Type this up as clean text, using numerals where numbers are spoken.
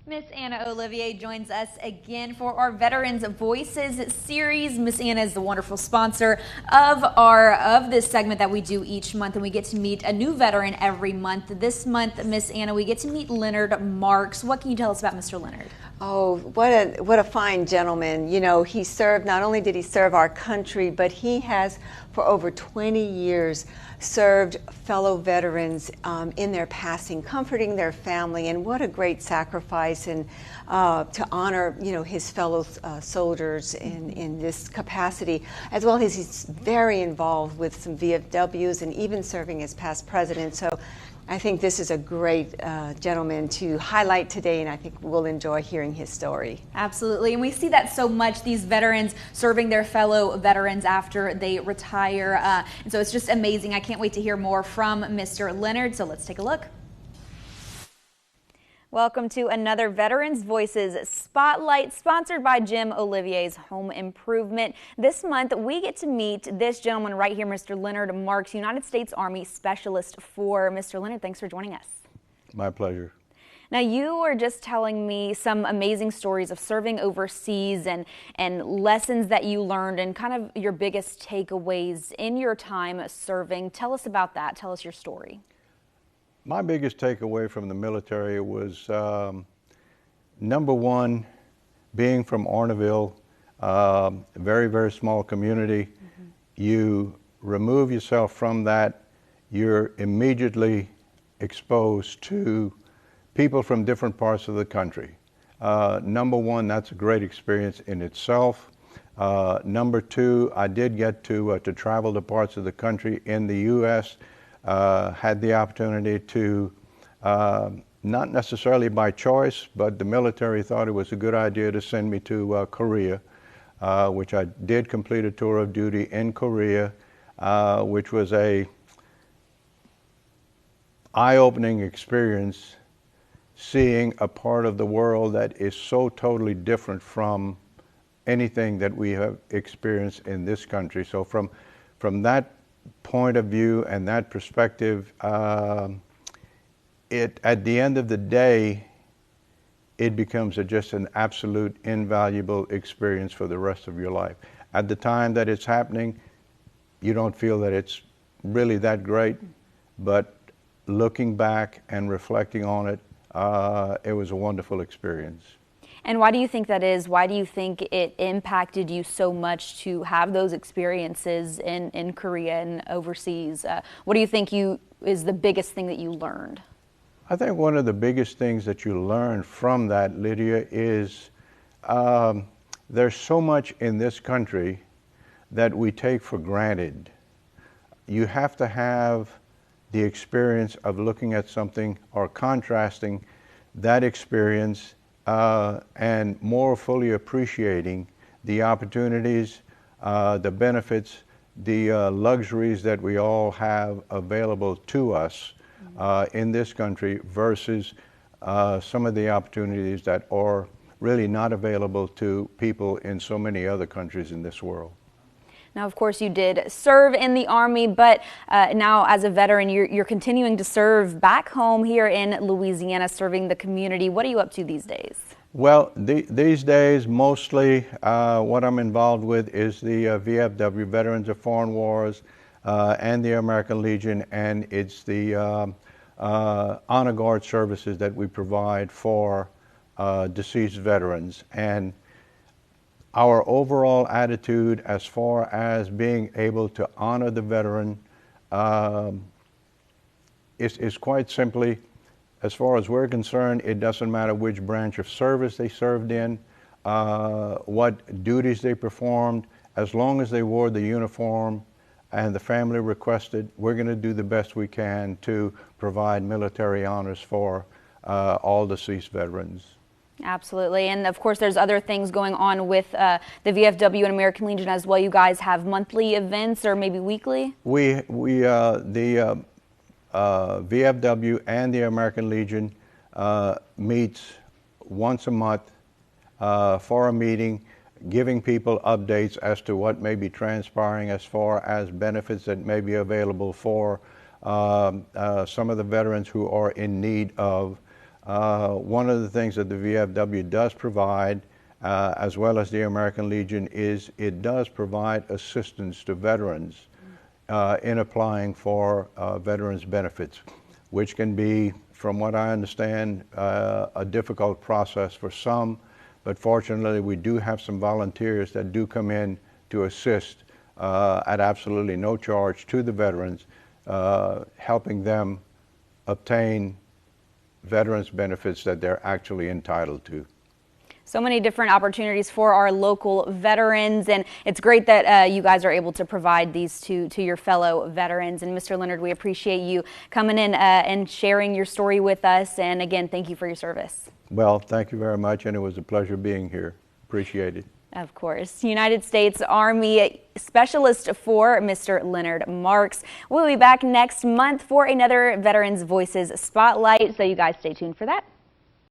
Miss Anna Olivier joins us again for our Veterans Voices series. Miss Anna is the wonderful sponsor of this segment that we do each month, and we get to meet a new veteran every month. This month, Miss Anna, we get to meet Leonard Marks. What can you tell us about Mr. Leonard? Oh, what a fine gentleman. You know, he served, not only did he serve our country, but he has for over 20 years served fellow veterans in their passing, comforting their family, and what a great sacrifice and to honor, you know, his fellow soldiers in this capacity, as well as he's very involved with some VFWs and even serving as past president. So I think this is a great gentleman to highlight today, and I think we'll enjoy hearing his story. Absolutely, and we see that so much, these veterans serving their fellow veterans after they retire, and so it's just amazing. I can't wait to hear more from Mr. Leonard, so let's take a look. Welcome to another Veterans Voices Spotlight, sponsored by Jim Olivier's Home Improvement. This month, we get to meet this gentleman right here, Mr. Leonard Marks, United States Army Specialist 4. Mr. Leonard, thanks for joining us. My pleasure. Now, you were just telling me some amazing stories of serving overseas and lessons that you learned and kind of your biggest takeaways in your time serving. Tell us about that. Tell us your story. My biggest takeaway from the military was, number one, being from Orneville, a very, very small community. Mm-hmm. You remove yourself from that, you're immediately exposed to people from different parts of the country. Number one, that's a great experience in itself. Number two, I did get to travel to parts of the country in the U.S., had the opportunity to, not necessarily by choice, but the military thought it was a good idea to send me to Korea, which I did complete a tour of duty in Korea, which was a eye-opening experience, seeing a part of the world that is so totally different from anything that we have experienced in this country. So from that point of view and that perspective, at the end of the day, it becomes just an absolute invaluable experience for the rest of your life. At the time that it's happening, you don't feel that it's really that great, but looking back and reflecting on it, it was a wonderful experience. And why do you think that is? Why do you think it impacted you so much to have those experiences in Korea and overseas? What do you think is the biggest thing that you learned? I think one of the biggest things that you learn from that, Lydia, is there's so much in this country that we take for granted. You have to have the experience of looking at something or contrasting that experience and more fully appreciating the opportunities, the benefits, the luxuries that we all have available to us in this country versus some of the opportunities that are really not available to people in so many other countries in this world. Now, of course, you did serve in the Army, but now as a veteran, you're continuing to serve back home here in Louisiana, serving the community. What are you up to these days? Well, these days, mostly what I'm involved with is the VFW, Veterans of Foreign Wars, and the American Legion, and it's the Honor Guard services that we provide for deceased veterans. And our overall attitude as far as being able to honor the veteran is quite simply, as far as we're concerned, it doesn't matter which branch of service they served in, what duties they performed, as long as they wore the uniform and the family requested, we're going to do the best we can to provide military honors for all deceased veterans. Absolutely, and of course there's other things going on with the VFW and American Legion as well. You guys have monthly events or maybe weekly? The VFW and the American Legion meets once a month for a meeting, giving people updates as to what may be transpiring as far as benefits that may be available for some of the veterans who are in need of One of the things that the VFW does provide, as well as the American Legion, is it does provide assistance to veterans in applying for veterans benefits, which can be, from what I understand, a difficult process for some, but fortunately we do have some volunteers that do come in to assist at absolutely no charge to the veterans, helping them obtain veterans benefits that they're actually entitled to. So many different opportunities for our local veterans, and it's great that you guys are able to provide these to your fellow veterans. And Mr. Leonard, we appreciate you coming in and sharing your story with us. And again, thank you for your service. Well, thank you very much, and it was a pleasure being here. Appreciate it. Of course. United States Army Specialist 4, Mr. Leonard Marks. We'll be back next month for another Veterans Voices Spotlight, so you guys stay tuned for that.